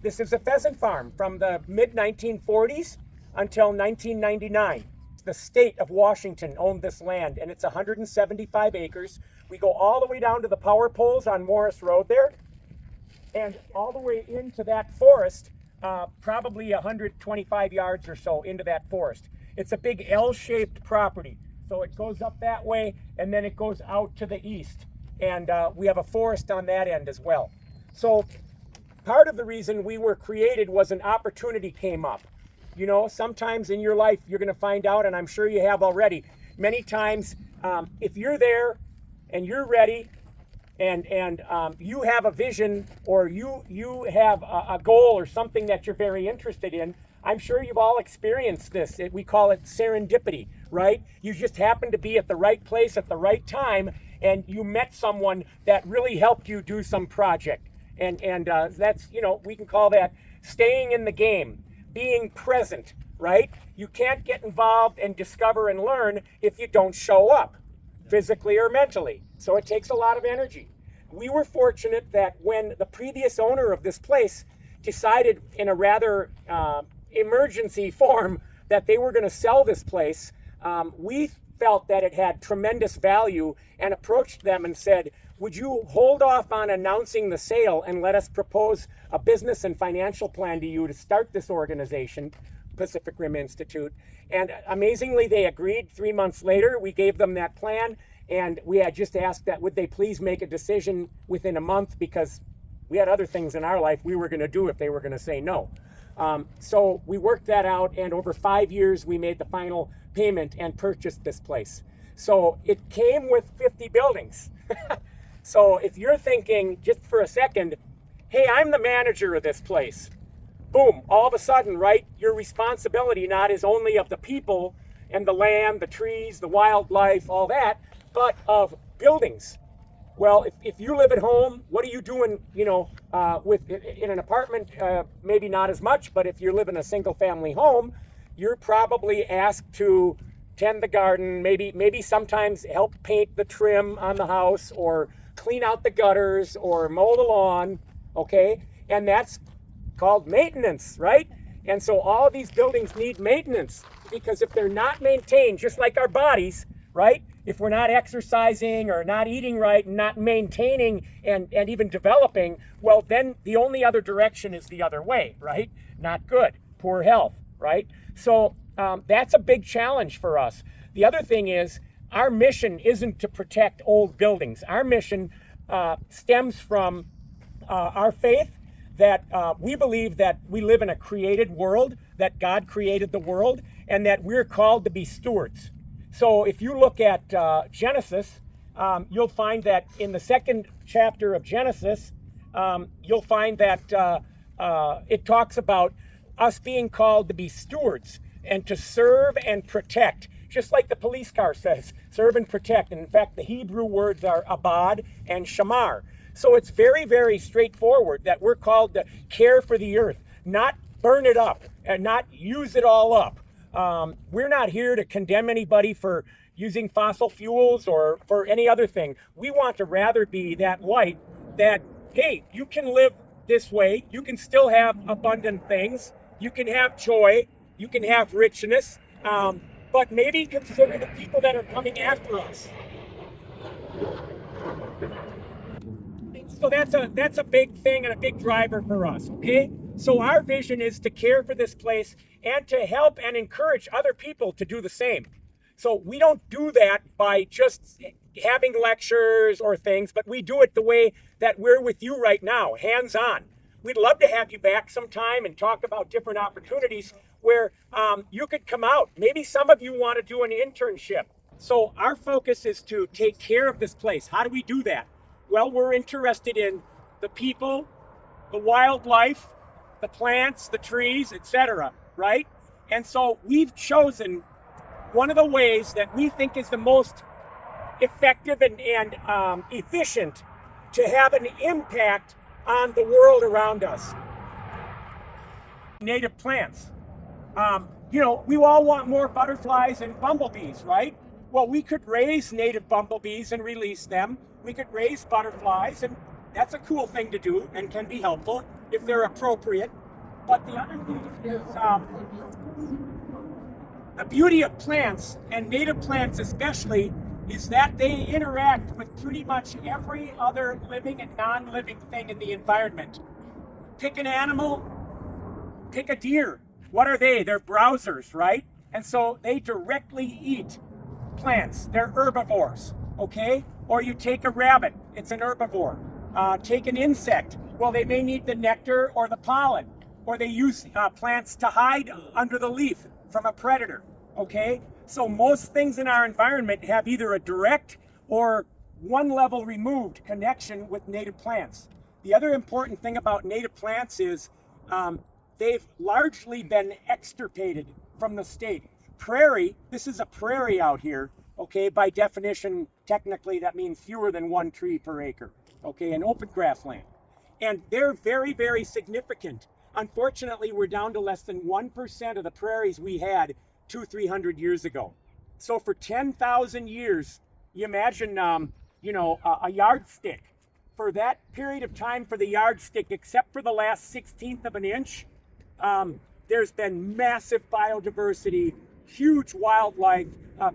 This is a pheasant farm from the mid-1940s until 1999. The state of Washington owned this land, and it's 175 acres. We go all the way down to the power poles on Morris Road there, and all the way into that forest, probably 125 yards or so into that forest. It's a big L-shaped property. So it goes up that way, and then it goes out to the east. And we have a forest on that end as well. So part of the reason we were created was an opportunity came up. You know, sometimes in your life, you're going to find out, and I'm sure you have already, many times, if you're there and you're ready and you have a vision, or you have a goal or something that you're very interested in, I'm sure you've all experienced this. We call it serendipity, right? You just happen to be at the right place at the right time, and you met someone that really helped you do some project. And that's, you know, we can call that staying in the game, being present, right? You can't get involved and discover and learn if you don't show up, physically or mentally. So it takes a lot of energy. We were fortunate that when the previous owner of this place decided in a rather emergency form that they were going to sell this place, we felt that it had tremendous value and approached them and said, would you hold off on announcing the sale and let us propose a business and financial plan to you to start this organization, Pacific Rim Institute? And amazingly, they agreed. 3 months later, we gave them that plan, and we had just asked that would they please make a decision within a month, because we had other things in our life we were going to do if they were going to say no. So we worked that out, and over 5 years, we made the final payment and purchased this place. So it came with 50 buildings. So if you're thinking just for a second, hey, I'm the manager of this place, boom, all of a sudden, right, your responsibility not is only of the people and the land, the trees, the wildlife, all that, but of buildings. Well, if you live at home, what are you doing, you know, in an apartment? Maybe not as much, but if you live in a single family home, you're probably asked to tend the garden, maybe sometimes help paint the trim on the house, or clean out the gutters, or mow the lawn, okay? And that's called maintenance, right? And so all of these buildings need maintenance, because if they're not maintained, just like our bodies, right? If we're not exercising or not eating right and not maintaining and even developing, well, then the only other direction is the other way, right? Not good, poor health, right? So that's a big challenge for us. The other thing is, our mission isn't to protect old buildings. Our mission stems from our faith that we believe that we live in a created world, that God created the world, and that we're called to be stewards. So if you look at Genesis, you'll find that in the second chapter of Genesis, you'll find that it talks about us being called to be stewards and to serve and protect, just like the police car says, serve and protect. And in fact, the Hebrew words are abad and shamar. So it's very, very straightforward that we're called to care for the earth, not burn it up and not use it all up. We're not here to condemn anybody for using fossil fuels or for any other thing. We want to rather be that light that, hey, you can live this way. You can still have abundant things. You can have joy. You can have richness. But maybe consider the people that are coming after us. So that's a big thing and a big driver for us, okay? So our vision is to care for this place and to help and encourage other people to do the same. So we don't do that by just having lectures or things, but we do it the way that we're with you right now, hands-on. We'd love to have you back sometime and talk about different opportunities where you could come out. Maybe some of you want to do an internship. So our focus is to take care of this place. How do we do that? Well, we're interested in the people, the wildlife, the plants, the trees, etc., right? And so we've chosen one of the ways that we think is the most effective and efficient to have an impact on the world around us. Native plants. You know, we all want more butterflies and bumblebees, right? Well, we could raise native bumblebees and release them. We could raise butterflies, and that's a cool thing to do and can be helpful. if they're appropriate. But the other thing is the beauty of plants, and native plants especially, is that they interact with pretty much every other living and non-living thing in the environment. Pick an animal, pick a deer. What are they? They're browsers, right? And so they directly eat plants. They're herbivores, okay? Or you take a rabbit, it's an herbivore. Take an insect. Well, they may need the nectar or the pollen, or they use plants to hide under the leaf from a predator, okay? So most things in our environment have either a direct or one level removed connection with native plants. The other important thing about native plants is they've largely been extirpated from the state. Prairie, this is a prairie out here, okay? By definition, technically that means fewer than 1 tree per acre, okay? An open grassland. And they're very, very significant. Unfortunately, we're down to less than 1% of the prairies we had 200-300 years ago. So for 10,000 years, you imagine, a yardstick. For that period of time for the yardstick, except for the last 1/16 of an inch, there's been massive biodiversity, huge wildlife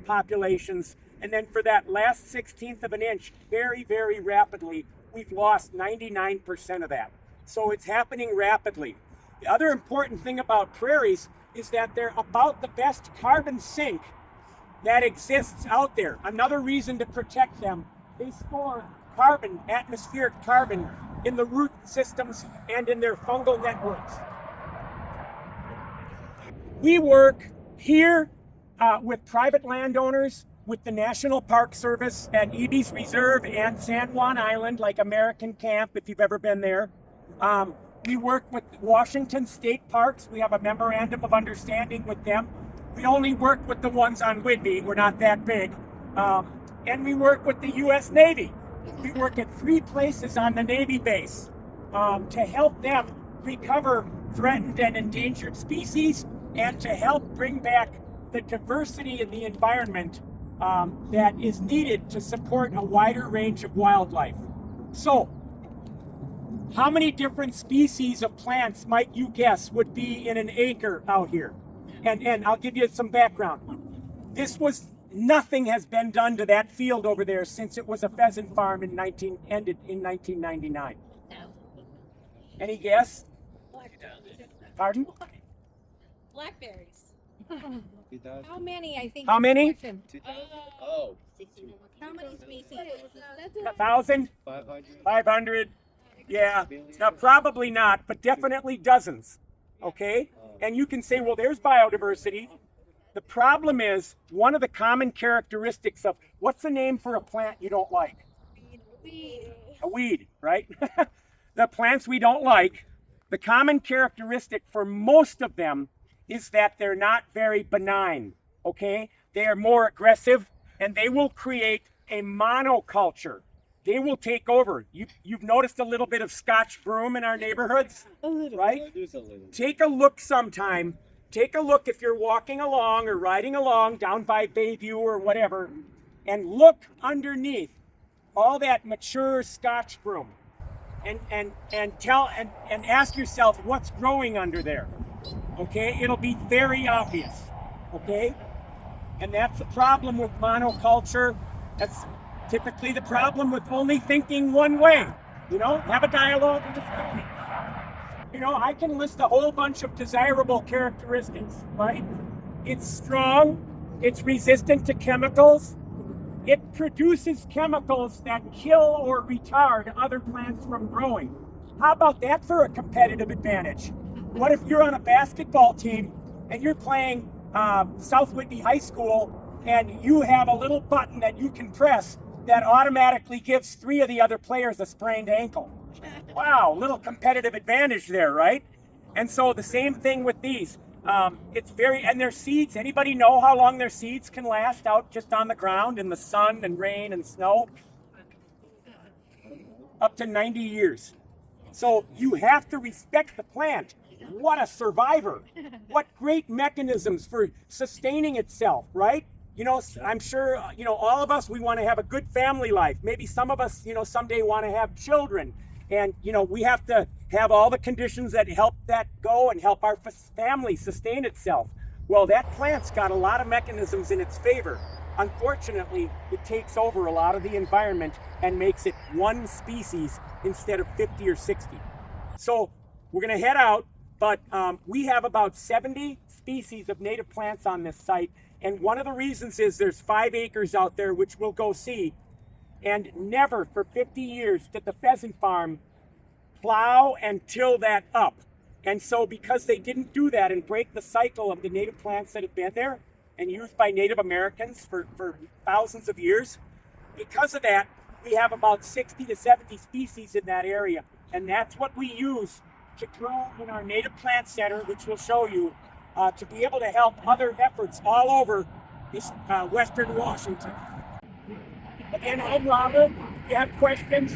populations. And then for that last 1/16 of an inch, very, very rapidly, we've lost 99% of that. So it's happening rapidly. The other important thing about prairies is that they're about the best carbon sink that exists out there. Another reason to protect them, they store carbon, atmospheric carbon, in the root systems and in their fungal networks. We work here with private landowners, with the National Park Service at Ebey's Reserve and San Juan Island, like American Camp, if you've ever been there. We work with Washington State Parks. We have a memorandum of understanding with them. We only work with the ones on Whidbey. We're not that big. And we work with the U.S. Navy. We work at 3 places on the Navy base to help them recover threatened and endangered species and to help bring back the diversity in the environment that is needed to support a wider range of wildlife. So, how many different species of plants might you guess would be in an acre out here? And I'll give you some background. Nothing has been done to that field over there since it was a pheasant farm ended in 1999. Any guess? Pardon? Blackberries. How many? I think. How many? How many species? 1,000? 500? Yeah. Now, probably not, but definitely dozens. Okay? And you can say, well, there's biodiversity. The problem is, one of the common characteristics of, what's the name for a plant you don't like? Weed. A weed, right? The plants we don't like, the common characteristic for most of them is that they're not very benign, okay? They are more aggressive, and they will create a monoculture. They will take over. You've noticed a little bit of Scotch broom in our neighborhoods, right? Take a look sometime. Take a look if you're walking along or riding along down by Bayview or whatever, and look underneath all that mature Scotch broom, and ask yourself what's growing under there. Okay, it'll be very obvious. Okay, and that's the problem with monoculture. That's typically the problem with only thinking one way. Have a dialogue with the family. I can list a whole bunch of desirable characteristics, right? It's strong, it's resistant to chemicals, it produces chemicals that kill or retard other plants from growing. How about that for a competitive advantage? What if you're on a basketball team and you're playing South Whitney High School and you have a little button that you can press that automatically gives 3 of the other players a sprained ankle? Wow, little competitive advantage there, right? And so the same thing with these. And their seeds, anybody know how long their seeds can last out just on the ground in the sun and rain and snow? Up to 90 years. So you have to respect the plant. What a survivor. What great mechanisms for sustaining itself, right? I'm sure, all of us, we want to have a good family life. Maybe some of us, someday want to have children. And, you know, we have to have all the conditions that help that go and help our family sustain itself. Well, that plant's got a lot of mechanisms in its favor. Unfortunately, it takes over a lot of the environment and makes it one species instead of 50 or 60. So we're going to head out, but we have about 70 species of native plants on this site. And one of the reasons is there's 5 acres out there, which we'll go see. And never for 50 years did the pheasant farm plow and till that up. And so because they didn't do that and break the cycle of the native plants that have been there and used by Native Americans for thousands of years, because of that, we have about 60 to 70 species in that area. And that's what we use to grow in our Native Plant Center, which we'll show you, to be able to help other efforts all over this Western Washington. Again, I'm Robert. If you have questions,